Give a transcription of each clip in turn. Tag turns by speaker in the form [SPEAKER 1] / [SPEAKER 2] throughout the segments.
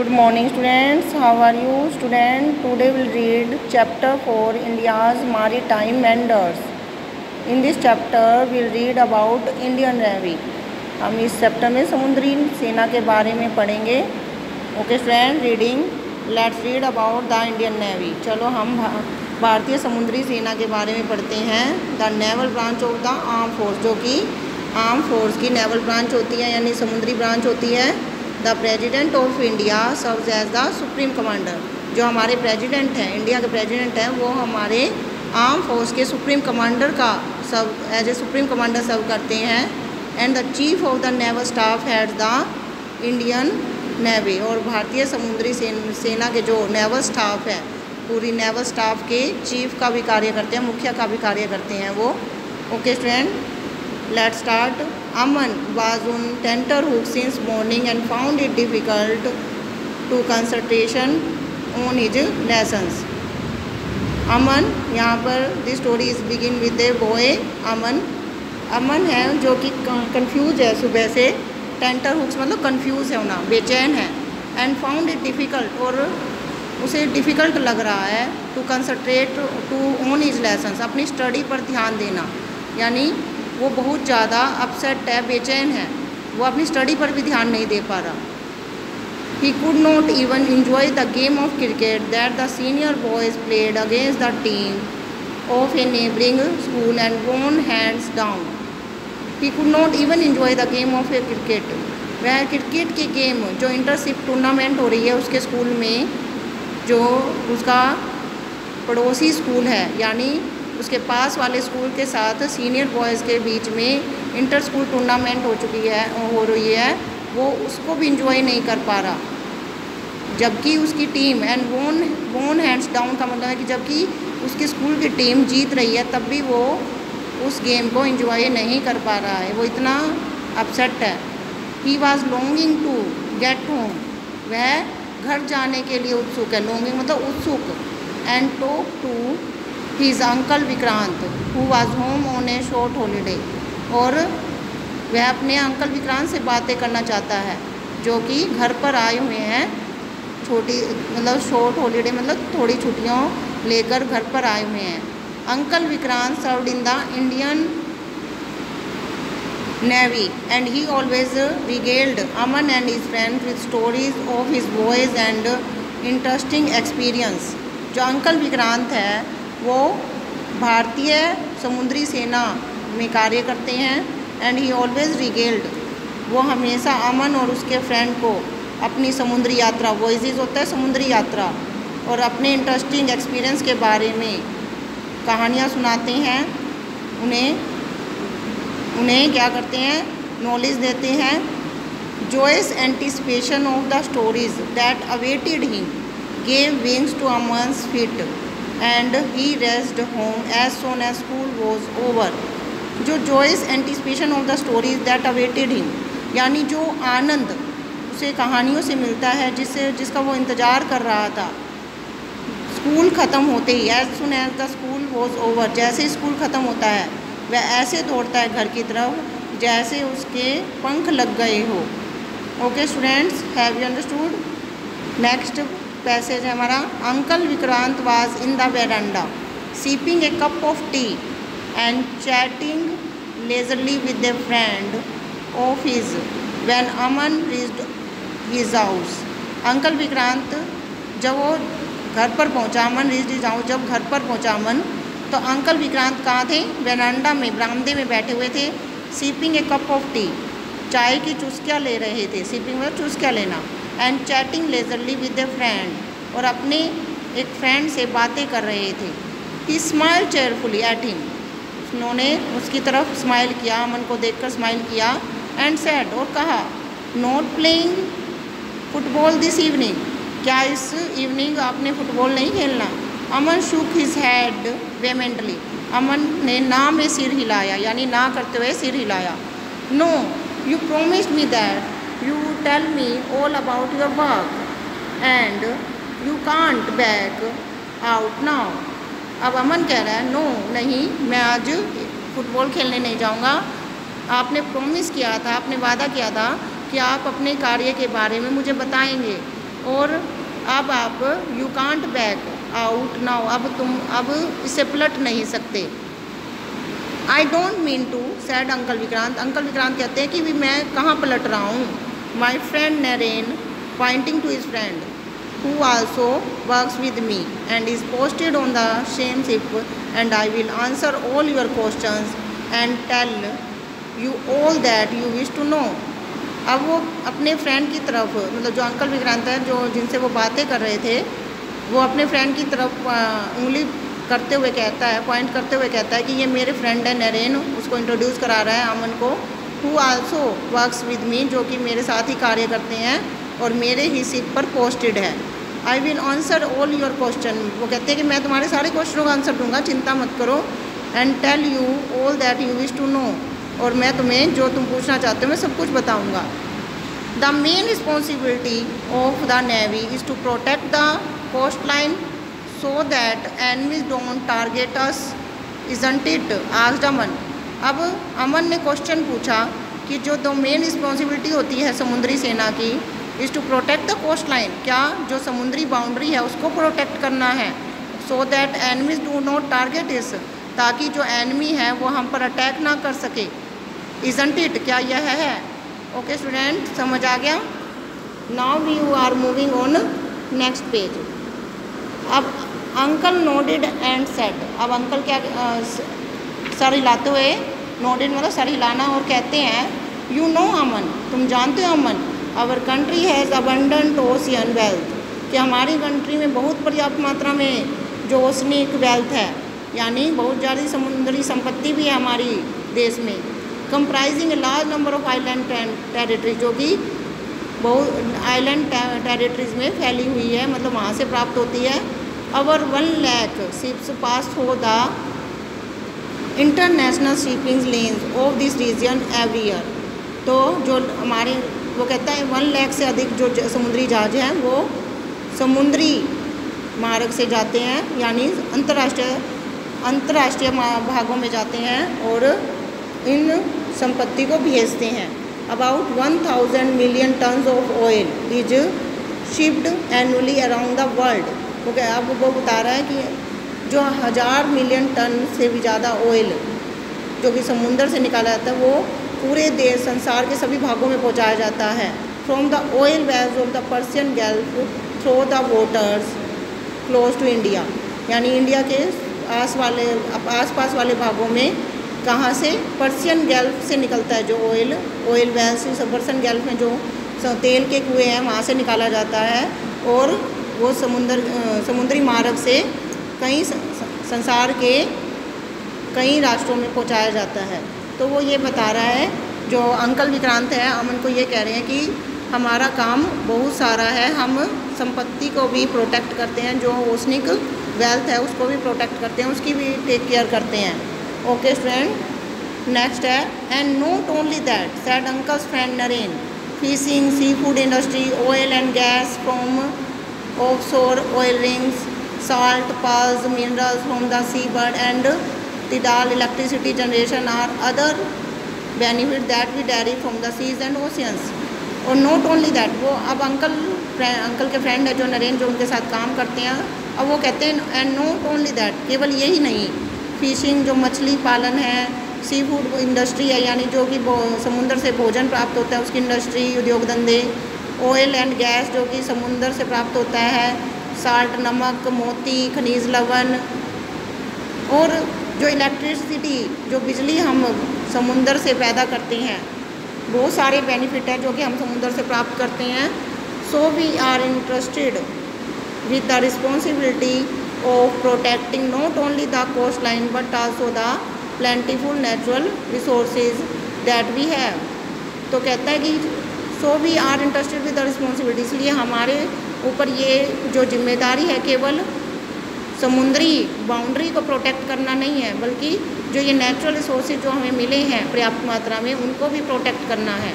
[SPEAKER 1] Good morning students, how are you student? Today we'll read chapter 4 India's maritime wonders. In this chapter we'll read about Indian Navy. हम इस chapter में समुद्री सेना के बारे में पढ़ेंगे. Okay student, reading. Let's read about the Indian navy. चलो हम भारतीय समुद्री सेना के बारे में पढ़ते हैं. The naval branch of the arm force, जो कि आर्म फोर्स की नेवल ब्रांच होती है यानी समुद्री ब्रांच होती है. The president of India serves as the supreme commander. जो हमारे प्रेजिडेंट हैं, इंडिया के प्रेजिडेंट हैं, वो हमारे आर्म फोर्स के सुप्रीम कमांडर का serve as a supreme commander serve करते हैं. And the chief of the naval staff heads the Indian navy. और भारतीय समुद्री सेना के जो नेवल स्टाफ है, पूरी नेवल स्टाफ के चीफ का भी कार्य करते हैं, मुखिया का भी कार्य करते हैं वो. Okay student, let's start. Aman was on tenterhook since morning and found it difficult to concentration on his lessons. Aman, यहाँ पर this story is begin with a boy. अमन है जो कि कंफ्यूज है सुबह से. टेंटर हुक्स मतलब कंफ्यूज है, होना बेचैन है. एंड फाउंड इट डिफ़िकल्ट, और उसे डिफ़िकल्ट लग रहा है to concentrate to on his lessons, अपनी स्टडी पर ध्यान देना. यानी वो बहुत ज़्यादा अपसेट है, बेचैन है, वो अपनी स्टडी पर भी ध्यान नहीं दे पा रहा. He could not even enjoy the game of cricket that the senior boys played against the team of a neighbouring school and won hands down. He could not even enjoy the game of a cricket. वह cricket की game जो इंटरशिप tournament हो रही है उसके school में, जो उसका पड़ोसी स्कूल है यानी उसके पास वाले स्कूल के साथ सीनियर बॉयज़ के बीच में इंटर स्कूल टूर्नामेंट हो रही है, वो उसको भी इंजॉय नहीं कर पा रहा. जबकि उसकी टीम एंड वोन हैंड्स डाउन का मतलब है कि जबकि उसकी स्कूल की टीम जीत रही है तब भी वो उस गेम को इंजॉय नहीं कर पा रहा है, वो इतना अपसेट है. He was longing to get home. वह घर जाने के लिए उत्सुक है. लॉन्गिंग मतलब उत्सुक. And talk to his uncle Vikrant who was home on a short holiday. और वह अपने अंकल विक्रांत से बातें करना चाहता है जो कि घर पर आए हुए हैं. छोटी मतलब शॉर्ट हॉलीडे मतलब थोड़ी छुट्टियों लेकर घर पर आए हुए हैं. Uncle Vikrant served in the Indian navy and he always regaled Aman and his friend with stories of his boys and interesting experience. जो अंकल विक्रांत है वो भारतीय समुद्री सेना में कार्य करते हैं. एंड ही ऑलवेज रिगेल्ड, वो हमेशा अमन और उसके फ्रेंड को अपनी समुद्री यात्रा, वॉयजेज होता है समुद्री यात्रा, और अपने इंटरेस्टिंग एक्सपीरियंस के बारे में कहानियाँ सुनाते हैं. उन्हें क्या करते हैं, नॉलेज देते हैं. Joyous anticipation of the stories that awaited him gave wings to Aman's feet and he raced home as soon as school was over. जो joyous anticipation of the stories that awaited him, यानी जो आनंद उसे कहानियों से मिलता है जिसका वो इंतज़ार कर रहा था, स्कूल ख़त्म होते ही, as soon as the school was over, जैसे स्कूल ख़त्म होता है वह ऐसे दौड़ता है घर की तरफ जैसे उसके पंख लग गए हो. Okay students, have you understood. Next passage है हमारा. Uncle Vikrant was in the veranda sipping A cup of T and chatting leisurely with A friend of his when Aman reached his house. Uncle Vikrant जब वो घर पर पहुंचा, अमन reached his house, जब घर पर पहुंचा अमन, तो अंकल विक्रांत कहाँ थे, वेरांडा में, बरामदे में बैठे हुए थे. Sipping A cup of T, चाय की चुस्कियाँ ले रहे थे. सिपिंग में चुस्कियाँ लेना. And chatting leisurely with A friend, और अपने एक फ्रेंड से बातें कर रहे थे. ही स्माइल चेयरफुली एट हिम, उन्होंने उसकी तरफ स्माइल किया, अमन को देखकर स्माइल किया. एंड सेड, और कहा, not playing football this evening, क्या इस इवनिंग आपने फुटबॉल नहीं खेलना. अमन शुक हिज हेड वेमेंटली, अमन ने ना में सिर हिलाया, यानी ना करते हुए सिर हिलाया. No, you promised me that you tell me all about your work and you can't back out now. अब अमन कह रहा है, नो नहीं, मैं आज फुटबॉल खेलने नहीं जाऊंगा. आपने प्रॉमिस किया था, आपने वादा किया था कि आप अपने कार्य के बारे में मुझे बताएंगे, और अब आप you can't back out now, अब इससे पलट नहीं सकते। I don't mean to said uncle Vikrant, uncle Vikrant कहते हैं कि भी मैं कहाँ पलट रहा हूँ। My friend Naren pointing to his friend who also works with me and is posted on the same ship, and I will answer all your questions and tell you all that you wish to know। अब वो अपने friend की तरफ, मतलब जो uncle Vikrant है, जो जिनसे वो बातें कर रहे थे, वो अपने फ्रेंड की तरफ उंगली करते हुए कहता है, पॉइंट करते हुए कहता है कि ये मेरे फ्रेंड है नरेन, उसको इंट्रोड्यूस करा रहा है अमन को। Who also works with me, जो कि मेरे साथ ही कार्य करते हैं और मेरे ही शिप पर पोस्टेड है। I will answer all your question, वो कहते हैं कि मैं तुम्हारे सारे क्वेश्चनों का आंसर दूंगा, चिंता मत करो। And tell you all that you wish to know, और मैं तुम्हें जो तुम पूछना चाहते हो मैं सब कुछ बताऊंगा। The main responsibility of the navy is to protect the coast line so that enemies don't target us, isn't it, asked Aman. अब अमन ने क्वेश्चन पूछा कि जो मेन रिस्पॉन्सिबिलिटी होती है समुद्री सेना की, is to protect the coast line, क्या जो समुद्री बाउंड्री है उसको प्रोटेक्ट करना है। So that enemies do not target us, ताकि जो एनिमी है वो हम पर अटैक ना कर सके। इजंट इट, क्या यह है। ओके स्टूडेंट, समझ आ गया। Now we are moving on next page. अब अंकल नोडेड एंड सेड, अब अंकल क्या सर हिलाते हुए, नोडेड मतलब सर हिलाना, और कहते हैं यू नो अमन, तुम जानते हो Aman, our country has abundant ocean wealth, कि हमारी कंट्री में बहुत पर्याप्त मात्रा में जो ओशनिक वेल्थ है, यानी बहुत ज़्यादा समुद्री संपत्ति भी है हमारी देश में। Comprising a large number of island territory, जो कि बहुत आइलैंड टेरिटरीज में फैली हुई है, मतलब वहाँ से प्राप्त होती है। Our 1 lakh ships pass through the international shipping lanes of this region every year, तो जो हमारे, वो कहता है 1 लाख से अधिक जो समुद्री जहाज हैं वो समुद्री मार्ग से जाते हैं, यानी अंतर्राष्ट्रीय भागों में जाते हैं और इन संपत्ति को भेजते हैं। About 1000 million tons of oil is shipped annually around the world, अब वो बता रहा है कि जो 1000 मिलियन टन से भी ज़्यादा ऑयल जो कि समुद्र से निकाला जाता है वो पूरे देश संसार के सभी भागों में पहुंचाया जाता है। From the oil wells of the Persian Gulf through the waters close to India, यानी इंडिया के आसपास वाले भागों में कहाँ से, पर्शियन गल्फ से निकलता है जो ऑयल वेल्स, पर्शियन गल्फ में जो तेल के कुएँ हैं वहाँ से निकाला जाता है, और वो समुद्री मार्ग से कई संसार के कई राष्ट्रों में पहुँचाया जाता है। तो वो ये बता रहा है, जो अंकल विक्रांत है अमन को ये कह रहे हैं कि हमारा काम बहुत सारा है, हम संपत्ति को भी प्रोटेक्ट करते हैं, जो ओशनिक वेल्थ है उसको भी प्रोटेक्ट करते हैं, उसकी भी टेक केयर करते हैं। ओके स्टूडेंट, नेक्स्ट है and not only that said uncle's friend Naren, fishing, sea food industry, oil and gas from offshore oil rigs, salt, pearls, minerals from the seabed and tidal electricity generation are other benefits that we derive from the seas and oceans। और not only that, वो अब uncle के friend है जो नरेन, जो उनके साथ काम करते हैं, अब वो कहते हैं एंड नॉट ओनली दैट, केवल यही नहीं, फिशिंग जो मछली पालन है, सी फूड इंडस्ट्री है यानी जो कि समुद्र से भोजन प्राप्त होता है उसकी इंडस्ट्री, उद्योग धंधे, ऑयल एंड गैस जो कि समुद्र से प्राप्त होता है, साल्ट नमक, मोती, खनिज लवण, और जो इलेक्ट्रिसिटी जो बिजली हम समुद्र से पैदा करते हैं, बहुत सारे बेनिफिट हैं जो कि हम समुद्र से प्राप्त करते हैं। So we are interested with the responsibility of protecting not only the coast line but also the plentiful natural resources that we have. तो कहता है कि so we are interested with the responsibility, इसलिए हमारे ऊपर ये जो जिम्मेदारी है केवल समुद्री बाउंड्री को प्रोटेक्ट करना नहीं है, बल्कि जो ये नेचुरल रिसोर्सेज जो हमें मिले हैं पर्याप्त मात्रा में उनको भी प्रोटेक्ट करना है।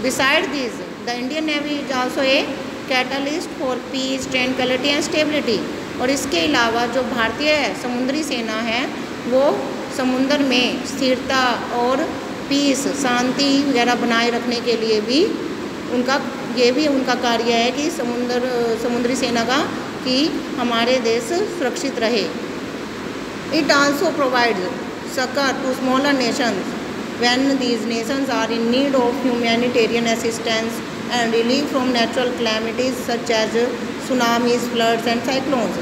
[SPEAKER 1] Beside this the Indian navy is also a catalyst for piece, tranquillity and stability, और इसके अलावा जो भारतीय समुद्री सेना है वो समुद्र में स्थिरता और पीस, शांति वगैरह बनाए रखने के लिए भी उनका ये भी उनका कार्य है कि समुद्री सेना का कि हमारे देश सुरक्षित रहे। It also provides succor to smaller nations when these nations are in need of humanitarian assistance and relief from natural calamities such as tsunamis, floods and cyclones.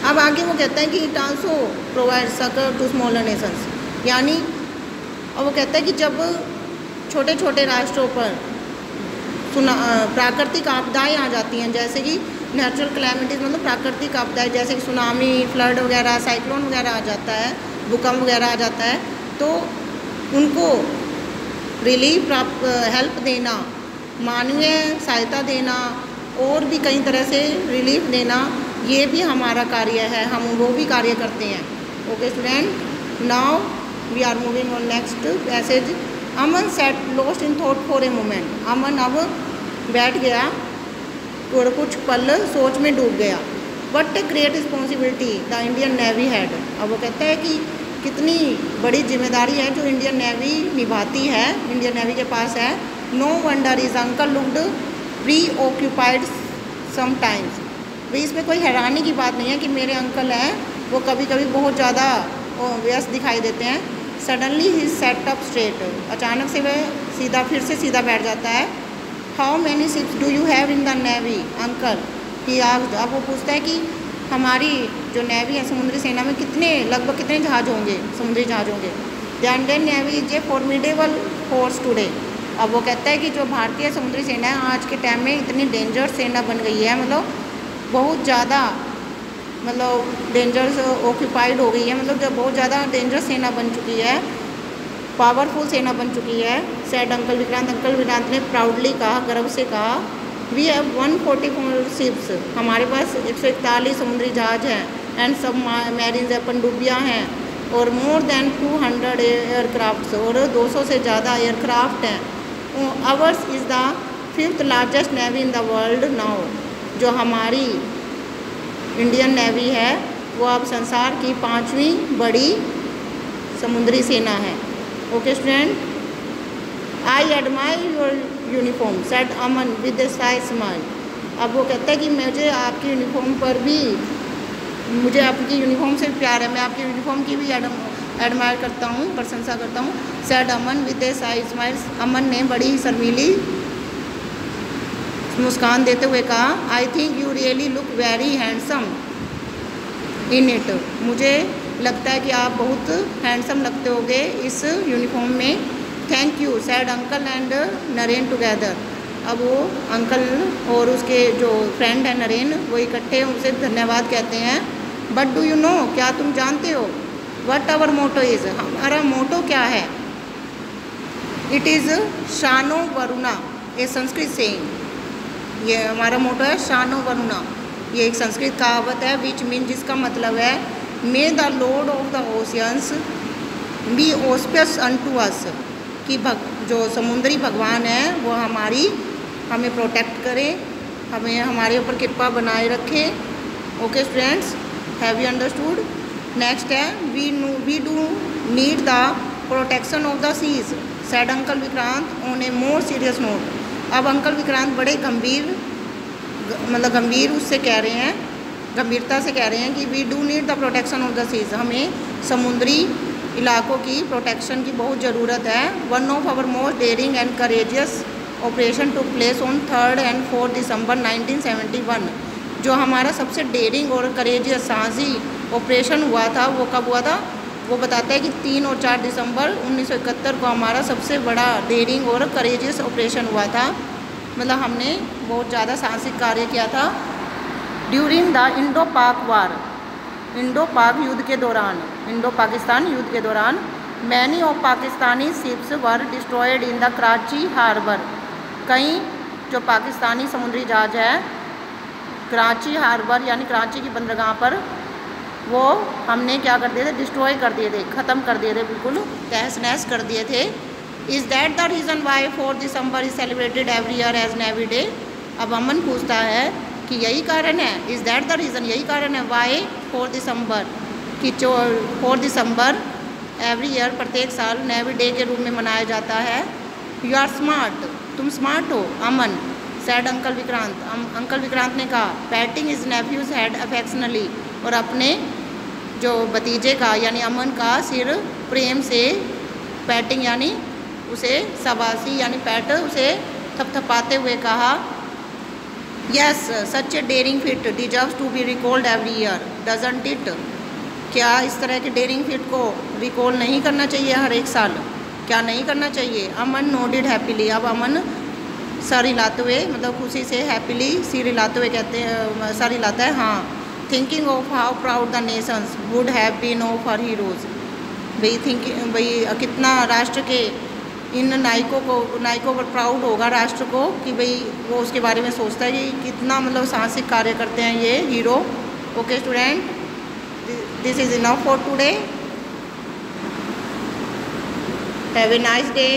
[SPEAKER 1] अब आगे वो कहता है कि it also provide succour to smaller nations, यानी अब वो कहता है कि जब छोटे छोटे राष्ट्रों पर प्राकृतिक आपदाएं आ जाती हैं, जैसे कि नेचुरल क्लैमिटीज़ मतलब प्राकृतिक आपदाएं, जैसे कि सुनामी, फ्लड वगैरह, साइक्लोन वगैरह आ जाता है, भूकंप वगैरह आ जाता है, तो उनको रिलीफ हेल्प देना, मानवीय सहायता देना और भी कई तरह से रिलीफ देना, ये भी हमारा कार्य है, हम वो भी कार्य करते हैं। Okay student, now we are moving on next passage. Aman sat lost in thought for a moment. Aman अब बैठ गया और कुछ पल सोच में डूब गया। What a great responsibility the Indian navy had. अब वो कहता है कि कितनी बड़ी जिम्मेदारी है जो इंडियन नेवी निभाती है, इंडियन नेवी के पास है। No wonder his uncle looked preoccupied sometimes. भाई इसमें कोई हैरानी की बात नहीं है कि मेरे अंकल हैं वो कभी कभी बहुत ज़्यादा व्यस्त दिखाई देते हैं। सडनली ही सेट अप स्ट्रेट। अचानक से वह फिर से सीधा बैठ जाता है। How many ships do you have in the navy uncle he asked. अब वो पूछता है कि हमारी जो नेवी है, समुद्री सेना में लगभग कितने जहाज होंगे, समुद्री जहाज होंगे। The Indian navy is a formidable force today. अब वो कहता है कि जो भारतीय समुद्री सेना है आज के टाइम में इतनी डेंजर सेना बन गई है, मतलब बहुत ज़्यादा डेंजरस ऑक्यूपाइड हो गई है, मतलब जब बहुत ज़्यादा डेंजरस सेना बन चुकी है, पावरफुल सेना बन चुकी है। सैड अंकल विक्रांत ने प्राउडली कहा, गर्व से कहा, वी हैव 144 शिप्स। हमारे पास 141 समुद्री जहाज हैं, एंड सब मैरीन पनडुब्बियाँ हैं, और मोर देन 200 एयरक्राफ्ट, और 200 से ज़्यादा एयरक्राफ्ट हैं। Hours is the 5th largest navy in the world now. जो हमारी इंडियन नेवी है वो अब संसार की 5वीं बड़ी समुद्री सेना है। Okay student, I admire your uniform said Aman with a shy smile. अब वो कहता है कि मुझे आपकी यूनिफॉर्म पर भी, मुझे आपकी यूनिफॉर्म से प्यार है, मैं आपकी यूनिफॉर्म की भी एडमायर करता हूँ, प्रशंसा करता हूँ। Said Aman with a shy smile. Aman ने बड़ी शर्मीली मुस्कान देते हुए कहा, I think you really look very handsome in it. मुझे लगता है कि आप बहुत हैंडसम लगते होगे इस यूनिफॉर्म में। Thank you said uncle and Naren together. अब वो अंकल और उसके जो फ्रेंड है नरेन, वो इकट्ठे उनसे धन्यवाद कहते हैं। बट डू यू नो, क्या तुम जानते हो, वट आवर मोटो इज़, हमारा मोटो क्या है। It is shanno Varuna, a Sanskrit saying. ये हमारा मोटो है शानो वरुणा, ये एक संस्कृत कहावत है, विच मीन, जिसका मतलब है may the lord of the oceans be auspicious unto us, कि जो समुद्री भगवान है वो हमें प्रोटेक्ट करे, हमें हमारे ऊपर कृपा बनाए रखे। Okay students, have you understood. Next है we do need the protection of the seas said uncle Vikrant on a more serious note. अब अंकल विक्रांत बड़े गंभीर उससे कह रहे हैं, गंभीरता से कह रहे हैं कि we do need the protection of the seas, हमें समुद्री इलाकों की प्रोटेक्शन की बहुत ज़रूरत है। One of our most daring and courageous operation took place on 3rd and 4th December 1971। जो हमारा सबसे डेयरिंग और करेजियस साहसी ऑपरेशन हुआ था वो कब हुआ था, वो बताता है कि 3 और 4 दिसंबर 1971 को हमारा सबसे बड़ा डेयरिंग और करेजियस ऑपरेशन हुआ था, मतलब हमने बहुत ज़्यादा साहसिक कार्य किया था। ड्यूरिंग द इंडो पाक वार, इंडो पाक युद्ध के दौरान, इंडो पाकिस्तान युद्ध के दौरान, many of Pakistani ships were destroyed in the Karachi harbour. कई जो पाकिस्तानी समुद्री जहाज है कराची हार्बर यानी कराची की बंदरगाह पर, वो हमने क्या कर दिए थे, डिस्ट्रॉय कर दिए थे, ख़त्म कर दिए थे, बिल्कुल तहस नहस कर दिए थे। Is that the reason why 4 December is celebrated every year as navy day. अब अमन पूछता है कि यही कारण है, इज़ दैट द रीज़न, यही कारण है वाई 4 दिसंबर, कि 4 दिसंबर एवरी ईयर प्रत्येक साल नेवी डे के रूप में मनाया जाता है। यू आर स्मार्ट, तुम स्मार्ट हो। Aman said uncle Vikrant, uncle Vikrant ने कहा। Patting his nephew's head affectionately, और अपने जो भतीजे का यानी अमन का सिर प्रेम से पैटिंग यानी उसे शाबाशी यानी पैट उसे थपथपाते हुए कहा। Yes such a daring feat deserves to be recalled every year doesn't it, क्या इस तरह के डेयरिंग फिट को रिकॉल नहीं करना चाहिए हर एक साल, क्या नहीं करना चाहिए। अमन नोडिड हैप्पीली, अब अमन सर हिलाते हुए मतलब खुशी से हैप्पीली सिर हिलाते हुए कहते हैं, सर हिलाता है हाँ। Thinking of how proud the nations would have been of her heroes, भाई कितना राष्ट्र के इन नायकों पर प्राउड होगा राष्ट्र को कि भाई वो उसके बारे में सोचता है कि कितना मतलब साहसिक कार्य करते हैं ये hero. Okay student, this is enough for today, have a nice day.